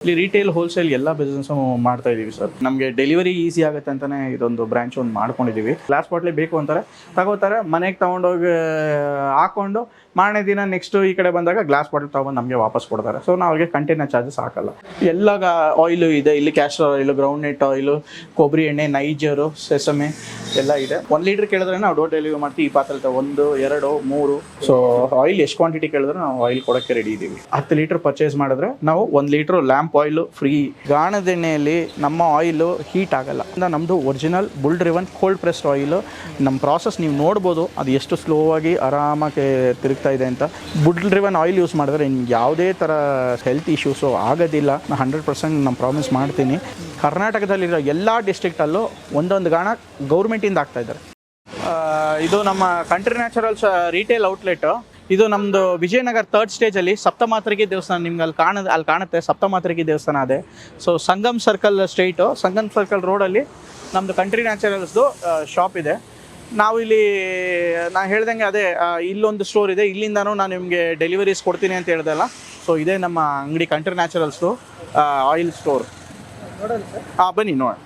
ಇಲ್ಲಿ retail wholesale ಎಲ್ಲ business ಮಾಡ್ತಾ ಇದೀವಿ ಸರ್. ನಮಗೆ ಡೆಲಿವರಿ ಈಸಿ ಆಗುತ್ತೆ ಅಂತಾನೆ ಇದೊಂದು ಬ್ರಾಂಚ್ ಒಂದು ಮಾಡ್ಕೊಂಡಿದೀವಿ. ಗ್ಲಾಸ್ ಬಾಟ್ಲಿ ಬೇಕು ಅಂತಾರೆ, ತಗೋತಾರೆ, ಮನೆಗೆ ತಗೊಂಡೋಗಿ ಹಾಕೊಂಡು ಮಾರನೇ ದಿನ ನೆಕ್ಸ್ಟ್ ಈ ಕಡೆ ಬಂದಾಗ ಗ್ಲಾಸ್ ಬಾಟಲ್ ತಗೊಂಡು ನಮಗೆ ವಾಪಸ್ ಕೊಡ್ತಾರೆ. ಸೊ ನಾವು ಅವ್ರಿಗೆ ಕಂಟೈನರ್ ಚಾರ್ಜಸ್ ಹಾಕಲ್ಲ. ಎಲ್ಲ ಆಯಿಲು ಇದೆ, ಇಲ್ಲಿ castor oil, ground net oil, ಕೊಬ್ಬರಿ ಎಣ್ಣೆ, ನೈಜರು, ಸೆಸಮೆ ಎಲ್ಲ ಇದೆ. 1 ಲೀಟರ್ ಕೇಳಿದ್ರೆ ನಾವು ಡೋರ್ ಡೆಲಿವರಿ ಮಾಡ್ತೀವಿ. ಈ ಪಾತ್ರೆ 1, 2, 3. ಸೊ ಆಯಿಲ್ ಎಷ್ಟು ಕ್ವಾಂಟಿಟಿ ಕೇಳಿದ್ರೆ ನಾವು ಆಯಿಲ್ ಕೊಡೋಕ್ಕೆ ರೆಡಿ ಇದ್ದೀವಿ. 10 ಲೀಟರ್ ಪರ್ಚೇಸ್ ಮಾಡಿದ್ರೆ ನಾವು 1 ಲೀಟರ್ ಲ್ಯಾಂಪ್ ಆಯಿಲ್ ಫ್ರೀ. ಗಾಣದ ಎಣ್ಣೆಯಲ್ಲಿ ನಮ್ಮ ಆಯಿಲು ಹೀಟ್ ಆಗಲ್ಲ. ನಮ್ಮದು original bull driven cold pressed oil. ನಮ್ಮ ಪ್ರಾಸೆಸ್ ನೀವು ನೋಡ್ಬೋದು, ಅದು ಎಷ್ಟು ಸ್ಲೋ ಆಗಿ ಆರಾಮಾಗಿ ತಿರುಗ್ತಾ ಇದೆ ಅಂತ. ಬುಲ್ ಡ್ರಿವನ್ ಆಯಿಲ್ ಯೂಸ್ ಮಾಡಿದ್ರೆ ಯಾವುದೇ ಥರ ಹೆಲ್ತ್ ಇಶ್ಯೂಸು ಆಗೋದಿಲ್ಲ. ನಾನು 100% ನಾನು ಪ್ರಾಮಿಸ್ ಮಾಡ್ತೀನಿ. ಕರ್ನಾಟಕದಲ್ಲಿರೋ ಎಲ್ಲ ಡಿಸ್ಟ್ರಿಕ್ಟಲ್ಲೂ ಒಂದೊಂದು ಗಾಣ ಗೌರ್ಮೆಂಟಿಂದ ಆಗ್ತಾ ಇದ್ದಾರೆ. ಇದು ನಮ್ಮ ಕಂಟ್ರಿ ನ್ಯಾಚುರಲ್ಸ್ ರಿಟೇಲ್ ಔಟ್ಲೆಟ್ಟು. ಇದು ನಮ್ಮದು ವಿಜಯನಗರ 3rd ಸ್ಟೇಜಲ್ಲಿ ಸಪ್ತಮಾತೃಕೆ ದೇವಸ್ಥಾನ. ನಿಮ್ಗೆ ಅಲ್ಲಿ ಕಾಣುತ್ತೆ ಸಪ್ತಮಾತೃಕೆ ದೇವಸ್ಥಾನ ಅದೇ. So Sangam circle straight, Sangam circle ರೋಡಲ್ಲಿ ನಮ್ಮದು ಕಂಟ್ರಿ ನ್ಯಾಚುರಲ್ಸ್ದು ಶಾಪ್ ಇದೆ. ನಾವು ಇಲ್ಲಿ ನಾನು ಹೇಳ್ದಂಗೆ ಅದೇ ಇಲ್ಲೊಂದು ಸ್ಟೋರ್ ಇದೆ, ಇಲ್ಲಿಂದನೂ ನಾನು ನಿಮಗೆ ಡೆಲಿವರೀಸ್ ಕೊಡ್ತೀನಿ ಅಂತ ಹೇಳ್ದಲ್ಲ. ಸೊ ಇದೇ ನಮ್ಮ ಅಂಗಡಿ ಕಂಟ್ರಿ ನ್ಯಾಚುರಲ್ಸ್ದು ಆಯಿಲ್ ಸ್ಟೋರ್. ಬನ್ನಿ ನೋಡೋಣ.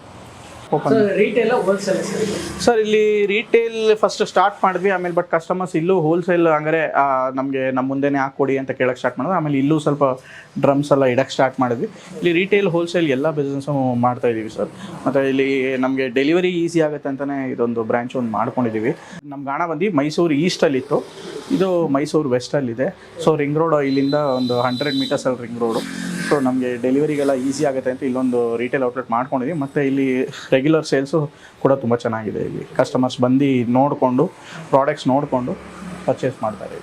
ಸರ್ ಇಲ್ಲಿ ರಿಟೇಲ್ ಫಸ್ಟ್ ಸ್ಟಾರ್ಟ್ ಮಾಡಿದ್ವಿ, ಆಮೇಲೆ ಬಟ್ ಕಸ್ಟಮರ್ಸ್ ಇಲ್ಲೂ ಹೋಲ್ಸೇಲ್ ಹಂಗಾರೆ ನಮಗೆ ನಮ್ಮ ಮುಂದೆನೇ ಹಾಕ್ಕೊಡಿ ಅಂತ ಕೇಳಕ್ಕೆ ಸ್ಟಾರ್ಟ್ ಮಾಡಿದ್ವಿ. ಆಮೇಲೆ ಇಲ್ಲೂ ಸ್ವಲ್ಪ ಡ್ರಮ್ಸ್ ಎಲ್ಲ ಇಡಕ್ಕೆ ಸ್ಟಾರ್ಟ್ ಮಾಡಿದ್ವಿ. ಇಲ್ಲಿ ರಿಟೇಲ್ ಹೋಲ್ಸೇಲ್ ಎಲ್ಲ ಬಿಸ್ನೆಸ್ಸು ಮಾಡ್ತಾ ಇದ್ದೀವಿ ಸರ್. ಮತ್ತು ಇಲ್ಲಿ ನಮಗೆ ಡೆಲಿವರಿ ಈಸಿ ಆಗುತ್ತೆ ಅಂತಲೇ ಇದೊಂದು ಬ್ರ್ಯಾಂಚ್ ಒಂದು ಮಾಡ್ಕೊಂಡಿದ್ದೀವಿ. ನಮ್ಮ ಗಾಣ ಬಂದು ಮೈಸೂರು ಈಸ್ಟಲ್ಲಿತ್ತು, ಇದು ಮೈಸೂರು ವೆಸ್ಟಲ್ಲಿದೆ. ಸೊ ರಿಂಗ್ ರೋಡ್ ಇಲ್ಲಿಂದ ಒಂದು 100 ಮೀಟರ್ಸ್ ಅಲ್ಲಿ ರಿಂಗ್ ರೋಡು. ಸೊ ನಮಗೆ ಡೆಲಿವರಿಗೆಲ್ಲ ಈಸಿ ಆಗುತ್ತೆ ಅಂತ ಇಲ್ಲೊಂದು ರಿಟೇಲ್ ಔಟ್ಲೆಟ್ ಮಾಡ್ಕೊಂಡಿದ್ದೀವಿ. ಮತ್ತು ಇಲ್ಲಿ ರೆಗ್ಯುಲರ್ ಸೇಲ್ಸು ಕೂಡ ತುಂಬ ಚೆನ್ನಾಗಿದೆ. ಇಲ್ಲಿ ಕಸ್ಟಮರ್ಸ್ ಬಂದು ನೋಡಿಕೊಂಡು ಪ್ರಾಡಕ್ಟ್ಸ್ ನೋಡಿಕೊಂಡು ಪರ್ಚೇಸ್ ಮಾಡ್ತಾರೆ.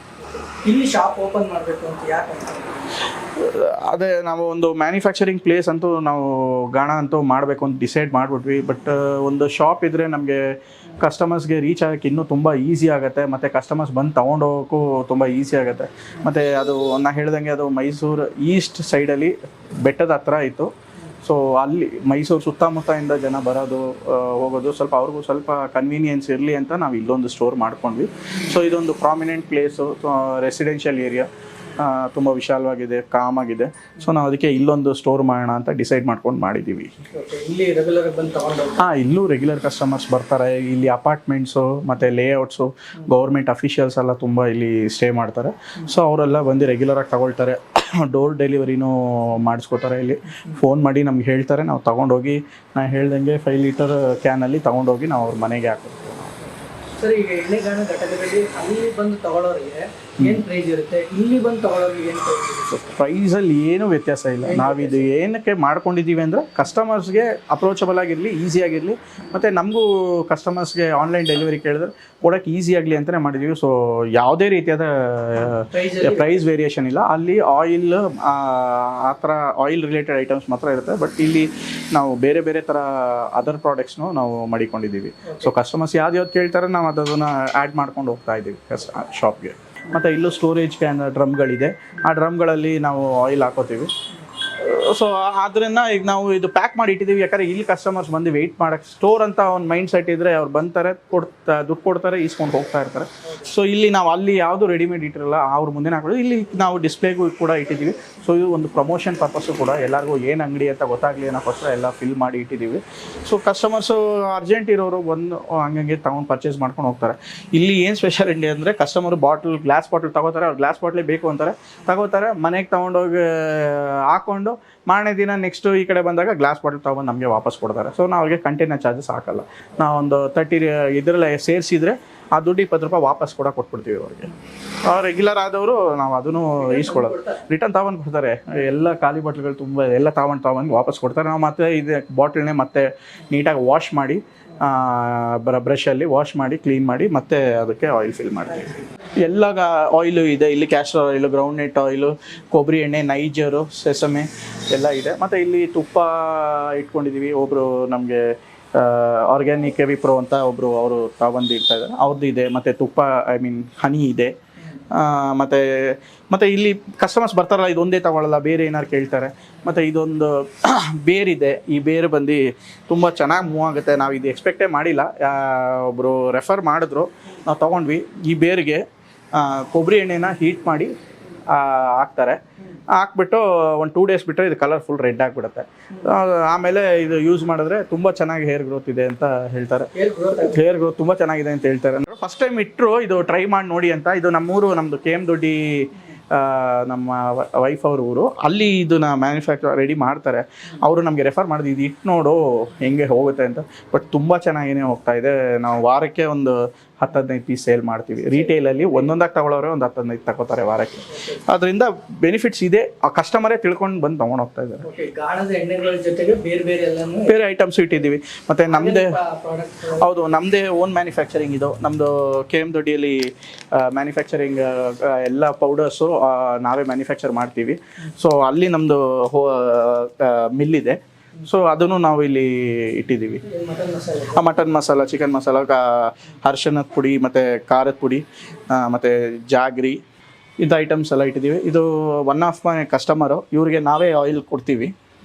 ಇಲ್ಲಿ ಶಾಪ್ ಓಪನ್ ಮಾಡಬೇಕು ಅಂತ ಯಾಕೆ? ಅದೇ ನಾವು ಒಂದು ಮ್ಯಾನುಫ್ಯಾಕ್ಚರಿಂಗ್ ಪ್ಲೇಸ್ ಅಂತೂ ನಾವು ಗಾಣ ಅಂತೂ ಮಾಡಬೇಕು ಅಂತ ಡಿಸೈಡ್ ಮಾಡಿಬಿಟ್ವಿ. ಬಟ್ ಒಂದು ಶಾಪ್ ಇದ್ದರೆ ನಮಗೆ ಕಸ್ಟಮರ್ಸ್ಗೆ ರೀಚ್ ಆಗೋಕ್ಕೆ ಇನ್ನೂ ತುಂಬ ಈಸಿ ಆಗುತ್ತೆ. ಮತ್ತು ಕಸ್ಟಮರ್ಸ್ ಬಂದು ತೊಗೊಂಡೋಗೋಕ್ಕೂ ತುಂಬ ಈಸಿ ಆಗುತ್ತೆ. ಮತ್ತು ಅದು ನಾನು ಹೇಳ್ದಂಗೆ ಅದು ಮೈಸೂರು ಈಸ್ಟ್ ಸೈಡಲ್ಲಿ ಬೆಟ್ಟದ ಹತ್ರ ಇತ್ತು. ಸೊ ಅಲ್ಲಿ ಮೈಸೂರು ಸುತ್ತಮುತ್ತದಿಂದ ಜನ ಬರೋದು ಹೋಗೋದು ಸ್ವಲ್ಪ ಅವ್ರಿಗೂ ಸ್ವಲ್ಪ ಕನ್ವೀನಿಯನ್ಸ್ ಇರಲಿ ಅಂತ ನಾವು ಇಲ್ಲೊಂದು ಸ್ಟೋರ್ ಮಾಡ್ಕೊಂಡ್ವಿ. ಸೊ ಇದೊಂದು ಪ್ರಾಮಿನೆಂಟ್ ಪ್ಲೇಸು, ರೆಸಿಡೆನ್ಷಿಯಲ್ ಏರಿಯಾ, ತುಂಬ ವಿಶಾಲವಾಗಿದೆ, ಕಾಮ್ ಆಗಿದೆ. ಸೊ ನಾವು ಅದಕ್ಕೆ ಇಲ್ಲೊಂದು ಸ್ಟೋರ್ ಮಾಡೋಣ ಅಂತ ಡಿಸೈಡ್ ಮಾಡ್ಕೊಂಡು ಮಾಡಿದ್ದೀವಿ. ಇಲ್ಲಿ ರೆಗ್ಯುಲರ್ ಬಂದು ತಗೊಂಡು ಇಲ್ಲೂ ರೆಗ್ಯುಲರ್ ಕಸ್ಟಮರ್ಸ್ ಬರ್ತಾರೆ. ಇಲ್ಲಿ ಅಪಾರ್ಟ್ಮೆಂಟ್ಸು ಮತ್ತು ಲೇಔಟ್ಸು, ಗೌರ್ಮೆಂಟ್ ಅಫಿಷಿಯಲ್ಸ್ ಎಲ್ಲ ತುಂಬ ಇಲ್ಲಿ ಸ್ಟೇ ಮಾಡ್ತಾರೆ. ಸೊ ಅವರೆಲ್ಲ ಬಂದು ರೆಗ್ಯುಲರಾಗಿ ತಗೊಳ್ತಾರೆ. ಡೋರ್ ಡೆಲಿವರಿನೂ ಮಾಡಿಸ್ಕೊತಾರೆ. ಇಲ್ಲಿ ಫೋನ್ ಮಾಡಿ ನಮ್ಗೆ ಹೇಳ್ತಾರೆ, ನಾವು ತೊಗೊಂಡೋಗಿ ನಾನು ಹೇಳ್ದಂಗೆ 5 ಲೀಟರ್ ಕ್ಯಾನಲ್ಲಿ ತೊಗೊಂಡೋಗಿ ನಾವು ಅವ್ರ ಮನೆಗೆ ಹಾಕ್ತೀವಿ. ಸರ್, ಈಗ ಎಣ್ಣೆಗಾಣ ಘಟಕದಲ್ಲಿ ಅಲ್ಲಿ ಬಂದು ತಗೊಳ್ಳೋರಿಗೆ ಏನು ಪ್ರೈಸ್ ಇರುತ್ತೆ, ಇಲ್ಲಿ ಬಂದು ತಗೊಳ್ಳೋರಿಗೆ ಏನು ಪ್ರೈಸ್ ಇರುತ್ತೆ? ಪ್ರೈಸಲ್ಲಿ ಏನೂ ವ್ಯತ್ಯಾಸ ಇಲ್ಲ. ನಾವಿದು ಏನಕ್ಕೆ ಮಾಡ್ಕೊಂಡಿದ್ದೀವಿ ಅಂದರೆ ಕಸ್ಟಮರ್ಸ್ಗೆ ಅಪ್ರೋಚಬಲ್ ಆಗಿರಲಿ, ಈಸಿಯಾಗಿರಲಿ, ಮತ್ತು ನಮಗೂ ಕಸ್ಟಮರ್ಸ್ಗೆ ಆನ್ಲೈನ್ ಡೆಲಿವರಿ ಕೇಳಿದ್ರೆ ಕೊಡೋಕ್ಕೆ ಈಸಿ ಆಗಲಿ ಅಂತಲೇ ಮಾಡಿದ್ದೀವಿ. ಸೊ ಯಾವುದೇ ರೀತಿಯಾದ ಪ್ರೈಸ್ ವೇರಿಯೇಷನ್ ಇಲ್ಲ. ಅಲ್ಲಿ ಆಯಿಲ್ ಆ ಥರ ಆಯಿಲ್ ರಿಲೇಟೆಡ್ ಐಟಮ್ಸ್ ಮಾತ್ರ ಇರುತ್ತೆ. ಬಟ್ ಇಲ್ಲಿ ನಾವು ಬೇರೆ ಬೇರೆ ಥರ ಅದರ್ ಪ್ರಾಡಕ್ಟ್ಸ್ನು ನಾವು ಮಾಡಿಕೊಂಡಿದ್ದೀವಿ. ಸೊ ಕಸ್ಟಮರ್ಸ್ ಯಾವ್ದು ಕೇಳ್ತಾರೆ ನಾವು ಅದನ್ನು ಆ್ಯಡ್ ಮಾಡ್ಕೊಂಡು ಹೋಗ್ತಾ ಇದ್ದೀವಿ ಶಾಪ್ಗೆ. ಮತ್ತು ಇಲ್ಲೂ ಸ್ಟೋರೇಜ್ ಡ್ರಮ್ಗಳಿದೆ. ಆ ಡ್ರಮ್ಗಳಲ್ಲಿ ನಾವು ಆಯಿಲ್ ಹಾಕೋತೀವಿ. ಸೊ ಆದ್ದರಿಂದ ಈಗ ನಾವು ಇದು ಪ್ಯಾಕ್ ಮಾಡಿ ಇಟ್ಟಿದ್ದೀವಿ. ಯಾಕಂದರೆ ಇಲ್ಲಿ ಕಸ್ಟಮರ್ಸ್ ಬಂದು ವೆಯ್ಟ್ ಮಾಡೋಕ್ಕೆ, ಸ್ಟೋರ್ ಅಂತ ಒಂದು ಮೈಂಡ್ ಸೆಟ್ ಇದ್ದರೆ ಅವ್ರು ಬಂತಾರೆ, ದುಡ್ಡು ಕೊಡ್ತಾರೆ, ಈಸ್ಕೊಂಡು ಹೋಗ್ತಾ ಇರ್ತಾರೆ. ಸೊ ಇಲ್ಲಿ ನಾವು ಅಲ್ಲಿ ಯಾವುದು ರೆಡಿಮೇಡ್ ಇಟ್ಟಿರಲ್ಲ, ಅವ್ರ ಮುಂದೆ ಹಾಕೋದು. ಇಲ್ಲಿ ನಾವು ಡಿಸ್ಪ್ಲೇಗೂ ಕೂಡ ಇಟ್ಟಿದ್ದೀವಿ. ಸೊ ಇದು ಒಂದು ಪ್ರಮೋಷನ್ ಪರ್ಪಸ್ಸು ಕೂಡ, ಎಲ್ಲರಿಗೂ ಏನು ಅಂಗಡಿ ಅಂತ ಗೊತ್ತಾಗಲಿ ಅನ್ನೋಕ್ಕೋಸ್ಕರ ಎಲ್ಲ ಫಿಲ್ ಮಾಡಿ ಇಟ್ಟಿದ್ದೀವಿ. ಸೊ ಕಸ್ಟಮರ್ಸು ಅರ್ಜೆಂಟ್ ಇರೋರು ಬಂದು ಹಂಗೆ ತೊಗೊಂಡು ಪರ್ಚೇಸ್ ಮಾಡ್ಕೊಂಡು ಹೋಗ್ತಾರೆ. ಇಲ್ಲಿ ಏನು ಸ್ಪೆಷಾಲಿಟಿ ಅಂದರೆ ಕಸ್ಟಮರು ಗ್ಲಾಸ್ ಬಾಟಲ್ ತಗೋತಾರೆ, ಅವ್ರು ಗ್ಲಾಸ್ ಬಾಟ್ಲಿ ಬೇಕು ಅಂತಾರೆ, ತಗೋತಾರೆ, ಮನೆಗೆ ತೊಗೊಂಡೋಗಿ ಹಾಕೊಂಡು ಮಾರನೇ ದಿನ ನೆಕ್ಸ್ಟ್ ಈ ಕಡೆ ಬಂದಾಗ ಗ್ಲಾಸ್ ಬಾಟಲ್ ತೊಗೊಂಡು ನಮಗೆ ವಾಪಸ್ ಕೊಡ್ತಾರೆ. ಸೊ ನಾವು ಅವ್ರಿಗೆ ಕಂಟೈನರ್ ಚಾರ್ಜಸ್ ಹಾಕಲ್ಲ. ನಾವು ಒಂದು 30 ಇದರಲ್ಲೇ ಸೇರಿಸಿದ್ರೆ ಆ ದುಡ್ಡು 20 ರೂಪಾಯಿ ವಾಪಸ್ ಕೂಡ ಕೊಟ್ಬಿಡ್ತೀವಿ ಅವ್ರಿಗೆ. ರೆಗ್ಯುಲರ್ ಆದವರು ನಾವು ಅದನ್ನು ಈಸ್ಕೊಳ್ಳೋದು, ರಿಟರ್ನ್ ತೊಗೊಂಡು ಕೊಡ್ತಾರೆ. ಎಲ್ಲ ಖಾಲಿ ಬಾಟ್ಲ್ಗಳು ತುಂಬ ಎಲ್ಲ ತೊಗೊಂಡು ವಾಪಸ್ ಕೊಡ್ತಾರೆ. ನಾವು ಮತ್ತೆ ಇದು ಬಾಟಲ್ನೇ ಮತ್ತೆ ನೀಟಾಗಿ ವಾಶ್ ಮಾಡಿ ಬ್ರಷಲ್ಲಿ ವಾಶ್ ಮಾಡಿ ಕ್ಲೀನ್ ಮಾಡಿ ಮತ್ತೆ ಅದಕ್ಕೆ ಆಯಿಲ್ ಫಿಲ್ ಮಾಡ್ತೀವಿ. ಎಲ್ಲ ಆಯಿಲು ಇದೆ, ಇಲ್ಲಿ castor oil, ground net oil, ಕೊಬ್ಬರಿ ಎಣ್ಣೆ, ನೈಜರು, ಸೆಸಮೆ ಎಲ್ಲ ಇದೆ. ಮತ್ತು ಇಲ್ಲಿ ತುಪ್ಪ ಇಟ್ಕೊಂಡಿದ್ದೀವಿ. ಒಬ್ಬರು ನಮಗೆ ಆರ್ಗ್ಯಾನಿಕ್ ವಿಪ್ರೋ ಅಂತ ಒಬ್ಬರು ಅವರು ತಗೊಂಡು ಇಡ್ತಾ ಇದ್ದಾರೆ, ಅವ್ರದ್ದು ಇದೆ. ಮತ್ತು ತುಪ್ಪ ಹನಿ ಇದೆ. ಮತ್ತು ಇಲ್ಲಿ ಕಸ್ಟಮರ್ಸ್ ಬರ್ತಾರಲ್ಲ, ಇದೊಂದೇ ತಗೊಳ್ಳಲ್ಲ, ಬೇರೆ ಏನಾರು ಕೇಳ್ತಾರೆ. ಮತ್ತು ಇದೊಂದು ಬೇರಿದೆ. ಈ ಬೇರು ಬಂದು ತುಂಬ ಚೆನ್ನಾಗಿ ಮೂವ್ ಆಗುತ್ತೆ. ನಾವು ಇದು ಎಕ್ಸ್ಪೆಕ್ಟೇ ಮಾಡಿಲ್ಲ, ಒಬ್ಬರು ರೆಫರ್ ಮಾಡಿದ್ರು, ನಾವು ತೊಗೊಂಡ್ವಿ. ಈ ಬೇರಿಗೆ ಕೊಬ್ಬರಿ ಎಣ್ಣೆನ ಹೀಟ್ ಮಾಡಿ ಹಾಕ್ತಾರೆ. ಹಾಕ್ಬಿಟ್ಟು ಒಂದು 2 ಡೇಸ್ ಬಿಟ್ಟರೆ ಇದು ಕಲರ್ ಫುಲ್ ರೆಡ್ ಆಗಿಬಿಡುತ್ತೆ. ಆಮೇಲೆ ಇದು ಯೂಸ್ ಮಾಡಿದ್ರೆ ತುಂಬ ಚೆನ್ನಾಗಿ ಹೇರ್ ಗ್ರೋತ್ ಇದೆ ಅಂತ ಹೇಳ್ತಾರೆ. ಹೇರ್ ಗ್ರೋತ್ ತುಂಬ ಚೆನ್ನಾಗಿದೆ ಅಂತ ಹೇಳ್ತಾರೆ. ಅಂದರೆ ಫಸ್ಟ್ ಟೈಮ್ ಇಟ್ಟರು ಇದು ಟ್ರೈ ಮಾಡಿ ನೋಡಿ ಅಂತ. ಇದು ನಮ್ಮೂರು, ನಮ್ಮದು KM ದೊಡ್ಡಿ ನಮ್ಮ ವೈಫ್ ಅವ್ರ ಊರು. ಅಲ್ಲಿ ಇದನ್ನ ಮ್ಯಾನುಫ್ಯಾಕ್ಚರ್ ರೆಡಿ ಮಾಡ್ತಾರೆ. ಅವರು ನಮಗೆ ರೆಫರ್ ಮಾಡಿದ್ರು, ಇದು ಇಟ್ಟು ನೋಡು ಹೆಂಗೆ ಹೋಗುತ್ತೆ ಅಂತ. ಬಟ್ ತುಂಬ ಚೆನ್ನಾಗಿನೇ ಹೋಗ್ತಾ ಇದೆ. ನಾವು ವಾರಕ್ಕೆ ಒಂದು 10-15 ಪೀಸ್ ಸೇಲ್ ಮಾಡ್ತೀವಿ. ರಿಟೇಲಲ್ಲಿ ಒಂದೊಂದಾಗಿ ತಗೊಳ್ಳೋರೆ ಒಂದು 10-15 ತಗೋತಾರೆ ವಾರಕ್ಕೆ. ಅದರಿಂದ ಬೆನಿಫಿಟ್ಸ್ ಇದೆ. ಆ ಕಸ್ಟಮರೇ ತಿಳ್ಕೊಂಡು ಬಂದು ತೊಗೊಂಡು ಹೋಗ್ತಾ ಇದ್ದಾರೆ. ಗಾಣದ ಎಣ್ಣೆಗಳ ಜೊತೆಗೆ ಬೇರೆ ಐಟಮ್ಸ್ ಇಟ್ಟಿದ್ದೀವಿ. ಮತ್ತು ನಮ್ಮದೇ, ಹೌದು, ನಮ್ಮದೇ ಓನ್ ಮ್ಯಾನುಫ್ಯಾಕ್ಚರಿಂಗ್ ಇದು. ನಮ್ಮದು KM ದೊಡ್ಡಿಯಲ್ಲಿ ಮ್ಯಾನುಫ್ಯಾಕ್ಚರಿಂಗ್ ಎಲ್ಲ ಪೌಡರ್ಸು ನಾವೇ ಮ್ಯಾನುಫ್ಯಾಕ್ಚರ್ ಮಾಡ್ತೀವಿ. ಸೊ ಅಲ್ಲಿ ನಮ್ಮದು ಮಿಲ್ ಇದೆ. ಸೊ ಅದನ್ನು ನಾವು ಇಲ್ಲಿ ಇಟ್ಟಿದ್ದೀವಿ. ಮಟನ್ ಮಸಾಲ, ಚಿಕನ್ ಮಸಾಲ, ಅರ್ಶಿನದ ಪುಡಿ ಮತ್ತು ಖಾರದ ಪುಡಿ ಮತ್ತು ಜಾಗ್ರಿ ಇಂಥ ಐಟಮ್ಸ್ ಎಲ್ಲ ಇಟ್ಟಿದ್ದೀವಿ. ಇದು ಒನ್ ಆಫ್ ಮೈ ಕಸ್ಟಮರು. ಇವ್ರಿಗೆ ನಾವೇ ಆಯಿಲ್ ಕೊಡ್ತೀವಿ.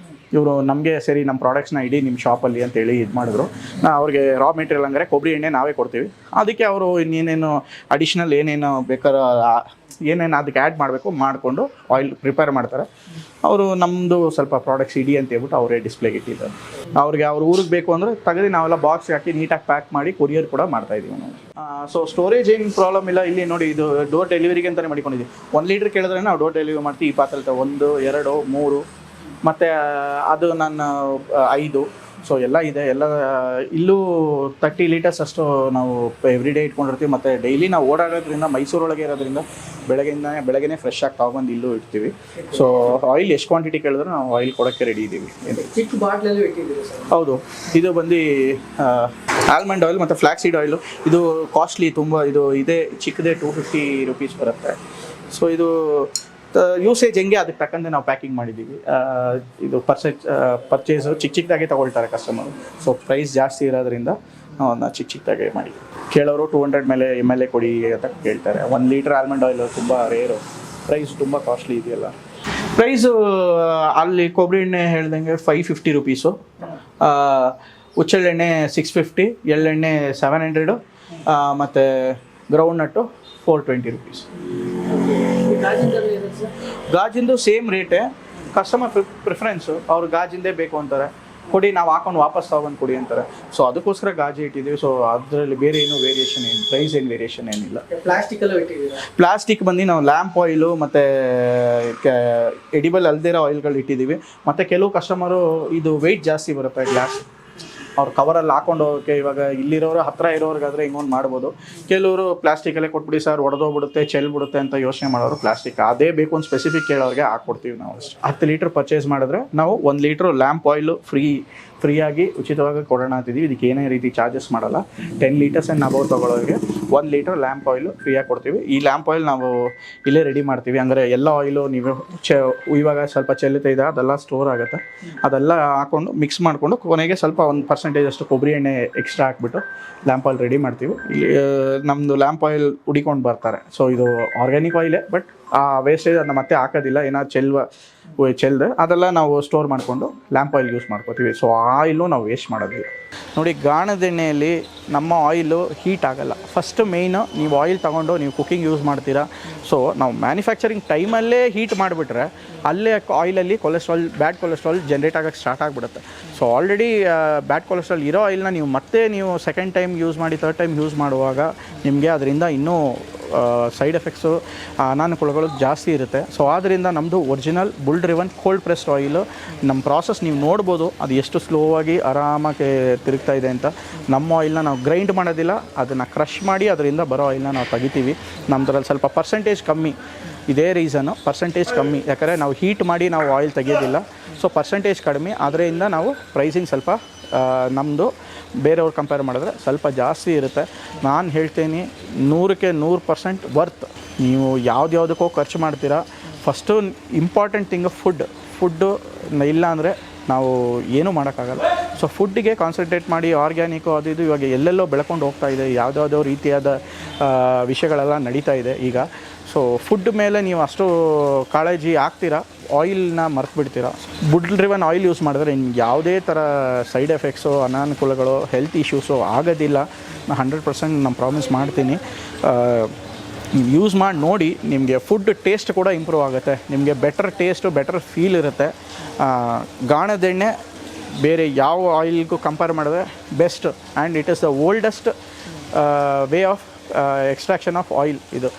ಇವರು ನಮಗೆ ಸರಿ ನಮ್ಮ ಪ್ರಾಡಕ್ಟ್ಸ್ನ ಇಡಿ ನಿಮ್ಮ ಶಾಪಲ್ಲಿ ಅಂತೇಳಿ ಇದು ಮಾಡಿದ್ರು. ಅವ್ರಿಗೆ ರಾ ಮೆಟೀರಿಯಲ್ ಅಂದರೆ ಕೊಬ್ಬರಿ ಎಣ್ಣೆ ನಾವೇ ಕೊಡ್ತೀವಿ. ಅದಕ್ಕೆ ಅವರು ಇನ್ನೇನೇನು ಅಡಿಷ್ನಲ್ ಏನೇನು ಬೇಕಾದ್ರೆ ಏನೇನು ಅದಕ್ಕೆ ಆ್ಯಡ್ ಮಾಡಬೇಕು ಮಾಡಿಕೊಂಡು ಆಯಿಲ್ ಪ್ರಿಪೇರ್ ಮಾಡ್ತಾರೆ. ಅವರು ನಮ್ಮದು ಸ್ವಲ್ಪ ಪ್ರಾಡಕ್ಟ್ಸ್ ಇಡಿ ಅಂತ ಹೇಳ್ಬಿಟ್ಟು ಅವರೇ ಡಿಸ್ಪ್ಲೇಗೆ ಇಟ್ಟಿದ್ದಾರೆ. ಅವ್ರಿಗೆ ಅವ್ರ ಊರಿಗೆ ಬೇಕು ಅಂದರೆ ತೆಗೆದು ನಾವೆಲ್ಲ ಬಾಕ್ಸ್ ಹಾಕಿ ನೀಟಾಗಿ ಪ್ಯಾಕ್ ಮಾಡಿ ಕೊರಿಯರ್ ಕೂಡ ಮಾಡ್ತಾಯಿದ್ದೀವಿ ನಾವು. ಸೊ ಸ್ಟೋರೇಜ್ ಏನು ಪ್ರಾಬ್ಲಮ್ ಇಲ್ಲ. ಇಲ್ಲಿ ನೋಡಿ, ಇದು ಡೋರ್ ಡೆಲಿವರಿಗೆ ಅಂತಲೇ ಮಾಡಿಕೊಂಡಿದ್ದೀವಿ. 1 ಲೀಟ್ರ್ ಕೇಳಿದ್ರೆ ನಾವು ಡೋರ್ ಡೆಲಿವರಿ ಮಾಡ್ತೀವಿ. ಈ ಪಾತ್ರೆ 1, 2, 3 ಮತ್ತು ಅದು ನನ್ನ 5. ಸೊ ಎಲ್ಲ ಇದೆ. ಎಲ್ಲ ಇಲ್ಲೂ 30 ಲೀಟರ್ಸ್ ಅಷ್ಟು ನಾವು ಎವ್ರಿ ಡೇ ಇಟ್ಕೊಂಡಿರ್ತೀವಿ. ಮತ್ತು ಡೈಲಿ ನಾವು ಓಡಾಡೋದ್ರಿಂದ ಮೈಸೂರೊಳಗೆ ಇರೋದ್ರಿಂದ ಬೆಳಗ್ಗೆ ಫ್ರೆಶ್ ಆಗಿ ತಗೊಂಡು ಇಲ್ಲೂ ಇಡ್ತೀವಿ. ಸೊ ಆಯಿಲ್ ಎಷ್ಟು ಕ್ವಾಂಟಿಟಿ ಕೇಳಿದ್ರೆ ನಾವು ಆಯಿಲ್ ಕೊಡೋಕ್ಕೆ ರೆಡಿ ಇದ್ದೀವಿ. ಚಿಕ್ಕ ಬಾಟ್ಲಲ್ಲಿ ಇಟ್ಟಿದ್ದೀವಿ ಸರ್. ಹೌದು, ಇದು ಬಂದು ಆಲ್ಮಂಡ್ ಆಯಿಲ್ ಮತ್ತು ಫ್ಲ್ಯಾಕ್ಸ್ ಸೀಡ್ ಆಯಿಲು. ಇದು ಕಾಸ್ಟ್ಲಿ ತುಂಬ. ಇದು ಇದೆ ಚಿಕ್ಕದೇ 250 ರೂಪೀಸ್ ಬರುತ್ತೆ. ಸೊ ಇದು ಯೂಸೇಜ್ ಹೆಂಗೆ ಅದಕ್ಕೆ ತಕ್ಕಂತೆ ನಾವು ಪ್ಯಾಕಿಂಗ್ ಮಾಡಿದ್ದೀವಿ. ಇದು ಪರ್ಚೇಸು ಚಿಕ್ಕದಾಗೆ ತೊಗೊಳ್ತಾರೆ ಕಸ್ಟಮರು. ಸೊ ಪ್ರೈಸ್ ಜಾಸ್ತಿ ಇರೋದ್ರಿಂದ ನಾವು ಅದನ್ನ ಚಿಕ್ಕದಾಗೆ ಮಾಡಿದ್ದೀವಿ. ಕೇಳೋರು 200 ml ಕೊಡಿ ಅಂತ ಕೇಳ್ತಾರೆ. 1 ಲೀಟ್ರ್ ಆಲ್ಮಂಡ್ ಆಯಿಲ್ ತುಂಬ ರೇರು. ಪ್ರೈಸ್ ತುಂಬ ಕಾಸ್ಟ್ಲಿ ಇದೆಯಲ್ಲ. ಪ್ರೈಸು ಅಲ್ಲಿ ಕೊಬ್ಬರಿ ಎಣ್ಣೆ ಹೇಳ್ದಂಗೆ 550 ರೂಪೀಸು, ಹುಚ್ಚೆಳ್ಳೆಣ್ಣೆ 650, ಎಳ್ಳೆಣ್ಣೆ 700, ಮತ್ತು ಗ್ರೌಂಡ್ ನಟ್ಟು 420 ರೂಪೀಸ್. ಗಾಜಿಂದು ಸೇಮ್ ರೇಟೇ. Customer preference. ಅವ್ರು ಗಾಜಿಂದೇ ಬೇಕು ಅಂತಾರೆ, ಕೊಡಿ ನಾವು ಹಾಕೊಂಡು ವಾಪಸ್ ತಗೊಂಡು ಕೊಡಿ ಅಂತಾರೆ. ಸೊ ಅದಕ್ಕೋಸ್ಕರ ಗಾಜಿ ಇಟ್ಟಿದ್ದೀವಿ. ಸೊ ಅದರಲ್ಲಿ ಬೇರೆ ಏನು ವೇರಿಯೇಷನ್ ಏನು, ಪ್ರೈಸ್ ಏನು ವೇರಿಯೇಷನ್ ಏನಿಲ್ಲ. ಪ್ಲಾಸ್ಟಿಕ್ ಬಂದು ನಾವು ಲ್ಯಾಂಪ್ ಆಯಿಲು ಮತ್ತು ಎಡಿಬಲ್ ಅಲ್ದಿರೋ ಆಯಿಲ್ಗಳು ಇಟ್ಟಿದ್ದೀವಿ. ಮತ್ತು ಕೆಲವು ಕಸ್ಟಮರು ಇದು ವೆಯ್ಟ್ ಜಾಸ್ತಿ ಬರುತ್ತೆ ಗ್ಲಾಸ್, ಅವ್ರು ಕವರಲ್ಲಿ ಹಾಕೊಂಡು ಹೋಗೋಕ್ಕೆ. ಇವಾಗ ಇಲ್ಲಿರೋರು ಹತ್ತಿರ ಇರೋರಿಗಾದರೆ ಹಿಂಗೊಂದು ಮಾಡ್ಬೋದು. ಕೆಲವರು ಪ್ಲಾಸ್ಟಿಕಲ್ಲೇ ಕೊಟ್ಬಿಡಿ ಸರ್ ಒಡೆದೋಗ್ಬಿಡುತ್ತೆ, ಚೆಲ್ಬಿಡುತ್ತೆ ಅಂತ ಯೋಚನೆ ಮಾಡೋರು ಪ್ಲಾಸ್ಟಿಕ್ ಅದೇ ಬೇಕು ಅಂತ ಸ್ಪೆಸಿಫಿಕ್ ಕೇಳೋರಿಗೆ ಹಾಕ್ಕೊಡ್ತೀವಿ ನಾವು ಅಷ್ಟೇ. 10 ಲೀಟ್ರ್ ಪರ್ಚೇಸ್ ಮಾಡಿದ್ರೆ ನಾವು 1 ಲೀಟ್ರ್ ಲ್ಯಾಂಪ್ ಆಯಿಲು ಫ್ರೀಯಾಗಿ ಉಚಿತವಾಗಿ ಕೊಡೋಣ ಅಂತಿದ್ದೀವಿ. ಇದಕ್ಕೆ ಏನೇ ರೀತಿ ಚಾರ್ಜಸ್ ಮಾಡಲ್ಲ. 10 ಲೀಟರ್ಸ್ ಆ್ಯಂಡ್ ಅಬೌವ್ ತೊಗೊಳ್ಳೋರಿಗೆ 1 ಲೀಟ್ರ್ ಲ್ಯಾಂಪ್ ಆಯಿಲು ಫ್ರೀಯಾಗಿ ಕೊಡ್ತೀವಿ. ಈ ಲ್ಯಾಂಪ್ ಆಯಿಲ್ ನಾವು ಇಲ್ಲೇ ರೆಡಿ ಮಾಡ್ತೀವಿ. ಅಂದರೆ ಎಲ್ಲ ಆಯಿಲು ನೀವು ಇವಾಗ ಸ್ವಲ್ಪ ಚೆಲ್ಲುತ್ತಾ ಇದೆ ಅದೆಲ್ಲ ಸ್ಟೋರ್ ಆಗುತ್ತೆ. ಅದೆಲ್ಲ ಹಾಕ್ಕೊಂಡು ಮಿಕ್ಸ್ ಮಾಡಿಕೊಂಡು ಕೊನೆಗೆ ಸ್ವಲ್ಪ 1% ಅಷ್ಟು ಕೊಬ್ಬರಿ ಎಣ್ಣೆ ಎಕ್ಸ್ಟ್ರಾ ಹಾಕ್ಬಿಟ್ಟು ಲ್ಯಾಂಪ್ ಆಯಿಲ್ ರೆಡಿ ಮಾಡ್ತೀವಿ. ಇಲ್ಲಿ ನಮ್ಮದು ಲ್ಯಾಂಪ್ ಆಯಿಲ್ ಹುಡಿಕೊಂಡು ಬರ್ತಾರೆ. ಸೊ ಇದು ಆರ್ಗ್ಯಾನಿಕ್ ಆಯಿಲೇ, ಬಟ್ ಆ ವೇಸ್ಟೇಜ್ ಅದನ್ನ ಮತ್ತೆ ಹಾಕೋದಿಲ್ಲ. ಏನಾದ್ರು ಚೆಲ್ದೆ ಅದೆಲ್ಲ ನಾವು ಸ್ಟೋರ್ ಮಾಡಿಕೊಂಡು ಲ್ಯಾಂಪ್ ಆಯಿಲ್ ಯೂಸ್ ಮಾಡ್ಕೋತೀವಿ. ಸೊ ಆಯಿಲು ನಾವು ವೇಸ್ಟ್ ಮಾಡೋದಿಲ್ಲ. ನೋಡಿ, ಗಾಣದ ಎಣ್ಣೆಯಲ್ಲಿ ನಮ್ಮ ಆಯಿಲು ಹೀಟ್ ಆಗೋಲ್ಲ. ಫಸ್ಟ್ ಮೇಯ್ನು ನೀವು ಆಯಿಲ್ ತೊಗೊಂಡು ನೀವು ಕುಕ್ಕಿಂಗ್ ಯೂಸ್ ಮಾಡ್ತೀರಾ. ಸೊ ನಾವು ಮ್ಯಾನುಫ್ಯಾಕ್ಚರಿಂಗ್ ಟೈಮಲ್ಲೇ ಹೀಟ್ ಮಾಡಿಬಿಟ್ರೆ ಅಲ್ಲೇ ಆಯಿಲಲ್ಲಿ ಬ್ಯಾಡ್ ಕೊಲೆಸ್ಟ್ರಾಲ್ ಜನ್ರೇಟ್ ಆಗೋಕ್ಕೆ ಸ್ಟಾರ್ಟ್ ಆಗಿಬಿಡುತ್ತೆ. ಸೊ ಆಲ್ರೆಡಿ ಬ್ಯಾಡ್ ಕೊಲೆಸ್ಟ್ರಾಲ್ ಇರೋ ಆಯಿಲ್ನ ನೀವು ಸೆಕೆಂಡ್ ಟೈಮ್ ಯೂಸ್ ಮಾಡಿ ಥರ್ಡ್ ಟೈಮ್ ಯೂಸ್ ಮಾಡುವಾಗ ನಿಮಗೆ ಅದರಿಂದ ಇನ್ನೂ ಸೈಡ್ ಎಫೆಕ್ಟ್ಸು, ಅನಾನುಕೂಲಗಳು ಜಾಸ್ತಿ ಇರುತ್ತೆ. ಸೊ ಆದ್ದರಿಂದ ನಮ್ಮದು original bull driven cold pressed oil. ನಮ್ಮ ಪ್ರಾಸೆಸ್ ನೀವು ನೋಡ್ಬೋದು, ಅದು ಎಷ್ಟು ಸ್ಲೋ ಆಗಿ ಆರಾಮಾಗಿ ತಿರುಗ್ತಾ ಇದೆ ಅಂತ. ನಮ್ಮ ಆಯಿಲ್ನ ನಾವು ಗ್ರೈಂಡ್ ಮಾಡೋದಿಲ್ಲ, ಅದನ್ನು ಕ್ರಷ್ ಮಾಡಿ ಅದರಿಂದ ಬರೋ ಆಯಿಲ್ನ ನಾವು ತೆಗಿತೀವಿ. ನಮ್ಮದ್ರಲ್ಲಿ ಸ್ವಲ್ಪ ಪರ್ಸೆಂಟೇಜ್ ಕಮ್ಮಿ. ಇದೇ ರೀಸನು, ಪರ್ಸೆಂಟೇಜ್ ಕಮ್ಮಿ. ಯಾಕಂದರೆ ನಾವು ಹೀಟ್ ಮಾಡಿ ನಾವು ಆಯಿಲ್ ತೆಗೆಯೋದಿಲ್ಲ. ಸೊ ಪರ್ಸೆಂಟೇಜ್ ಕಡಿಮೆ, ಅದರಿಂದ ನಾವು ಪ್ರೈಸಿಂಗ್ ಸ್ವಲ್ಪ ನಮ್ಮದು ಬೇರೆಯವ್ರು ಕಂಪೇರ್ ಮಾಡಿದ್ರೆ ಸ್ವಲ್ಪ ಜಾಸ್ತಿ ಇರುತ್ತೆ. ನಾನು ಹೇಳ್ತೀನಿ 100ಕ್ಕೆ 100% ವರ್ತ್. ನೀವು ಯಾವುದಕ್ಕೋ ಖರ್ಚು ಮಾಡ್ತೀರಾ. ಫಸ್ಟು ಇಂಪಾರ್ಟೆಂಟ್ ಥಿಂಗ್ ಫುಡ್ಡು ಇಲ್ಲ ಅಂದರೆ ನಾವು ಏನೂ ಮಾಡೋಕ್ಕಾಗಲ್ಲ. ಸೊ ಫುಡ್ಡಿಗೆ ಕಾನ್ಸಂಟ್ರೇಟ್ ಮಾಡಿ. ಆರ್ಗ್ಯಾನಿಕ್ಕು ಅದು ಇದು ಇವಾಗ ಎಲ್ಲೆಲ್ಲೋ ಬೆಳ್ಕೊಂಡು ಹೋಗ್ತಾ ಇದೆ. ಯಾವುದ್ಯಾವುದೋ ರೀತಿಯಾದ ವಿಷಯಗಳೆಲ್ಲ ನಡೀತಾ ಇದೆ ಈಗ. ಸೊ ಫುಡ್ ಮೇಲೆ ನೀವು ಅಷ್ಟು ಕಾಳಜಿ ಆಗ್ತೀರಾ, ಆಯಿಲ್ನ ಮರೆತುಬಿಡ್ತೀರಾ. ಬುಲ್ ಡ್ರಿವನ್ ಆಯಿಲ್ ಯೂಸ್ ಮಾಡಿದ್ರೆ ಯಾವುದೇ ಥರ ಸೈಡ್ ಎಫೆಕ್ಟ್ಸು, ಅನಾನುಕೂಲಗಳು, ಹೆಲ್ತ್ ಇಶ್ಯೂಸು ಆಗೋದಿಲ್ಲ. ನಾನು 100% ನಾನು ಪ್ರಾಮಿಸ್ ಮಾಡ್ತೀನಿ. ನೀವು ಯೂಸ್ ಮಾಡಿ ನೋಡಿ, ನಿಮಗೆ ಫುಡ್ ಟೇಸ್ಟ್ ಕೂಡ ಇಂಪ್ರೂವ್ ಆಗುತ್ತೆ, ನಿಮಗೆ ಬೆಟರ್ ಟೇಸ್ಟು ಬೆಟರ್ ಫೀಲ್ ಇರುತ್ತೆ. ಗಾಣದೆಣ್ಣೆ ಬೇರೆ ಯಾವ ಆಯಿಲ್ಗೂ ಕಂಪೇರ್ ಮಾಡಿದ್ರೆ best, and it is the oldest way of extraction of oil ಇದು.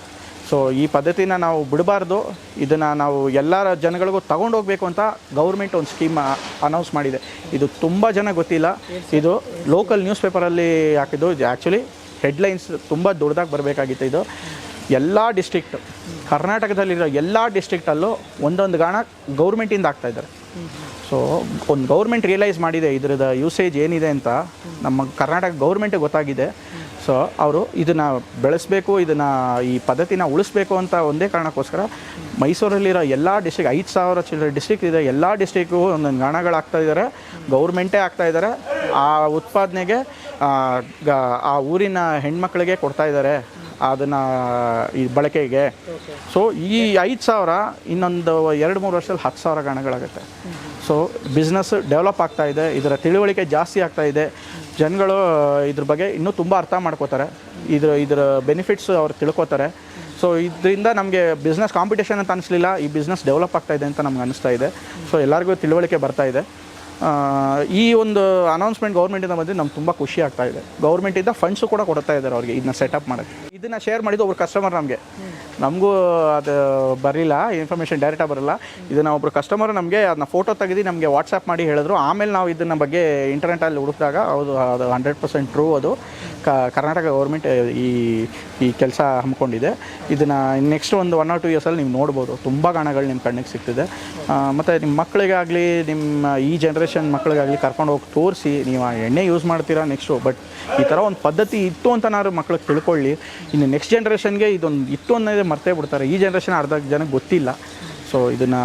ಸೊ ಈ ಪದ್ಧತಿನ ನಾವು ಬಿಡಬಾರ್ದು, ಇದನ್ನು ನಾವು ಎಲ್ಲ ಜನಗಳಿಗೂ ತಗೊಂಡೋಗ್ಬೇಕು ಅಂತ ಗೌರ್ಮೆಂಟ್ ಒಂದು ಸ್ಕೀಮ್ ಅನೌನ್ಸ್ ಮಾಡಿದೆ. ಇದು ತುಂಬ ಜನ ಗೊತ್ತಿಲ್ಲ. ಇದು ಲೋಕಲ್ ನ್ಯೂಸ್ ಪೇಪರಲ್ಲಿ ಹಾಕಿದ್ದು. ಇದು ಆ್ಯಕ್ಚುಲಿ ಹೆಡ್ಲೈನ್ಸ್ ತುಂಬ ದೊಡ್ಡದಾಗಿ ಬರಬೇಕಾಗಿತ್ತು. ಇದು ಎಲ್ಲ ಡಿಸ್ಟ್ರಿಕ್ಟ್, ಕರ್ನಾಟಕದಲ್ಲಿರೋ ಎಲ್ಲ ಡಿಸ್ಟ್ರಿಕ್ಟಲ್ಲೂ ಒಂದೊಂದು ಗಾಣ ಗೌರ್ಮೆಂಟಿಂದ ಆಗ್ತಾಯಿದ್ದಾರೆ. ಸೊ ಒಂದು ಗೌರ್ಮೆಂಟ್ ರಿಯಲೈಸ್ ಮಾಡಿದೆ ಇದ್ರದ್ದು ಯೂಸೇಜ್ ಏನಿದೆ ಅಂತ, ನಮ್ಮ ಕರ್ನಾಟಕ ಗೌರ್ಮೆಂಟಿಗೆ ಗೊತ್ತಾಗಿದೆ. ಸೊ ಅವರು ಇದನ್ನು ಬೆಳೆಸಬೇಕು, ಇದನ್ನು ಈ ಪದ್ಧತಿನ ಉಳಿಸ್ಬೇಕು ಅಂತ ಒಂದೇ ಕಾರಣಕ್ಕೋಸ್ಕರ ಮೈಸೂರಲ್ಲಿರೋ ಎಲ್ಲ ಡಿಸ್ಟ್ರಿಕ್ಟ್ 5,000 ಚಿಲ್ಲರೆ ಡಿಸ್ಟ್ರಿಕ್ಟ್ ಇದೆ, ಎಲ್ಲ ಡಿಸ್ಟ್ರಿಕ್ಕು ಒಂದೊಂದು ಗಾಣಗಳಾಗ್ತಾಯಿದ್ದಾರೆ, ಗೌರ್ಮೆಂಟೇ ಆಗ್ತಾಯಿದ್ದಾರೆ. ಆ ಉತ್ಪಾದನೆಗೆ ಆ ಊರಿನ ಹೆಣ್ಮಕ್ಳಿಗೆ ಕೊಡ್ತಾಯಿದ್ದಾರೆ ಅದನ್ನು ಈ ಬಳಕೆಗೆ. ಸೊ ಈ 5,000 ಇನ್ನೊಂದು 2-3 ವರ್ಷದಲ್ಲಿ 10,000 ಗಾಣಗಳಾಗುತ್ತೆ. ಸೊ ಬಿಸ್ನೆಸ್ ಡೆವಲಪ್ ಆಗ್ತಾಯಿದೆ, ಇದರ ತಿಳುವಳಿಕೆ ಜಾಸ್ತಿ ಆಗ್ತಾಯಿದೆ, ಜನಗಳು ಇದ್ರ ಬಗ್ಗೆ ಇನ್ನೂ ತುಂಬ ಅರ್ಥ ಮಾಡ್ಕೋತಾರೆ, ಇದರ ಬೆನಿಫಿಟ್ಸ್ ಅವ್ರು ತಿಳ್ಕೊತಾರೆ. ಸೊ ಇದರಿಂದ ನಮಗೆ ಬಿಸ್ನೆಸ್ ಕಾಂಪಿಟೇಷನ್ ಅಂತ ಅನಿಸ್ಲಿಲ್ಲ, ಈ ಬಿಸ್ನೆಸ್ ಡೆವಲಪ್ ಆಗ್ತಾಯಿದೆ ಅಂತ ನಮ್ಗೆ ಅನಿಸ್ತಾ ಇದೆ. ಸೊ ಎಲ್ಲರಿಗೂ ತಿಳುವಳಿಕೆ ಬರ್ತಾಯಿದೆ. ಈ ಒಂದು ಅನೌನ್ಸ್ಮೆಂಟ್ ಗೌರ್ಮೆಂಟಿಂದ ಬಂದು ನಮ್ಗೆ ತುಂಬ ಖುಷಿ ಆಗ್ತಾ ಇದೆ. ಗೌರ್ಮೆಂಟಿಂದ ಫಂಡ್ಸು ಕೂಡ ಕೊಡ್ತಾ ಇದ್ದಾರೆ ಅವ್ರಿಗೆ ಇದನ್ನ ಸೆಟಪ್ ಮಾಡೋಕ್ಕೆ. ಇದನ್ನು ಶೇರ್ ಮಾಡಿದ್ದು ಒಬ್ರು ಕಸ್ಟಮರ್ ನಮಗೂ ಅದು ಬರಲಿಲ್ಲ, ಇನ್ಫಾರ್ಮೇಷನ್ ಡೈರೆಕ್ಟಾಗಿ ಬರಲ್ಲ. ಇದನ್ನು ಒಬ್ಬರು ಕಸ್ಟಮರ್ ನಮಗೆ ಅದನ್ನ ಫೋಟೋ ತೆಗೆದು ನಮಗೆ ವಾಟ್ಸಪ್ ಮಾಡಿ ಹೇಳಿದ್ರು. ಆಮೇಲೆ ನಾವು ಇದನ್ನ ಬಗ್ಗೆ ಇಂಟರ್ನೆಟಲ್ಲಿ ಹುಡುಕಿದಾಗ ಅದು 100% ಟ್ರೂ. ಅದು ಕರ್ನಾಟಕ ಗೌರ್ಮೆಂಟ್ ಈ ಕೆಲಸ ಹಮ್ಮಿಕೊಂಡಿದೆ. ಇದನ್ನು ನೆಕ್ಸ್ಟ್ ಒಂದು 1 or 2 ಇಯರ್ಸಲ್ಲಿ ನೀವು ನೋಡ್ಬೋದು, ತುಂಬ ಗಾಣಗಳು ನಿಮ್ಮ ಕಣ್ಣಿಗೆ ಸಿಗ್ತಿದೆ. ಮತ್ತು ನಿಮ್ಮ ಮಕ್ಕಳಿಗಾಗಲಿ, ನಿಮ್ಮ ಈ ಜನ್ರೇಷನ್ ಮಕ್ಕಳಿಗಾಗಲಿ ಕರ್ಕೊಂಡು ಹೋಗಿ ತೋರಿಸಿ, ನೀವು ಆ ಎಣ್ಣೆ ಯೂಸ್ ಮಾಡ್ತೀರಾ ನೆಕ್ಸ್ಟು, ಬಟ್ ಈ ಥರ ಒಂದು ಪದ್ಧತಿ ಇತ್ತು ಅಂತ ನಾನು ಮಕ್ಳಿಗೆ ತಿಳ್ಕೊಳ್ಳಿ. ಇನ್ನು ನೆಕ್ಸ್ಟ್ ಜನ್ರೇಷನ್ಗೆ ಇದೊಂದು ಇತ್ತು ಅನ್ನೋದೇ ಮರ್ತೇ ಬಿಡ್ತಾರೆ. ಈ ಜನ್ರೇಷನ್ ಅರ್ಧ ಜನಕ್ಕೆ ಗೊತ್ತಿಲ್ಲ. ಸೊ ಇದನ್ನು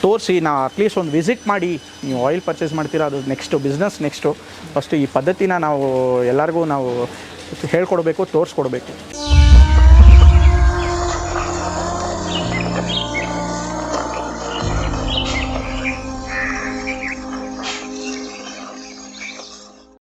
ತೋರಿಸಿ, ನಾವು ಅಟ್ಲೀಸ್ಟ್ ಒಂದು ವಿಸಿಟ್ ಮಾಡಿ, ನೀವು ಆಯಿಲ್ ಪರ್ಚೇಸ್ ಮಾಡ್ತೀರಾ, ಅದು ನೆಕ್ಸ್ಟು ಬಿಸ್ನೆಸ್. ನೆಕ್ಸ್ಟು ಫಸ್ಟು ಈ ಪದ್ಧತಿನ ನಾವು ಎಲ್ಲರಿಗೂ ನಾವು ಹೇಳ್ಕೊಡ್ಬೇಕು, ತೋರಿಸ್ಕೊಡ್ಬೇಕು.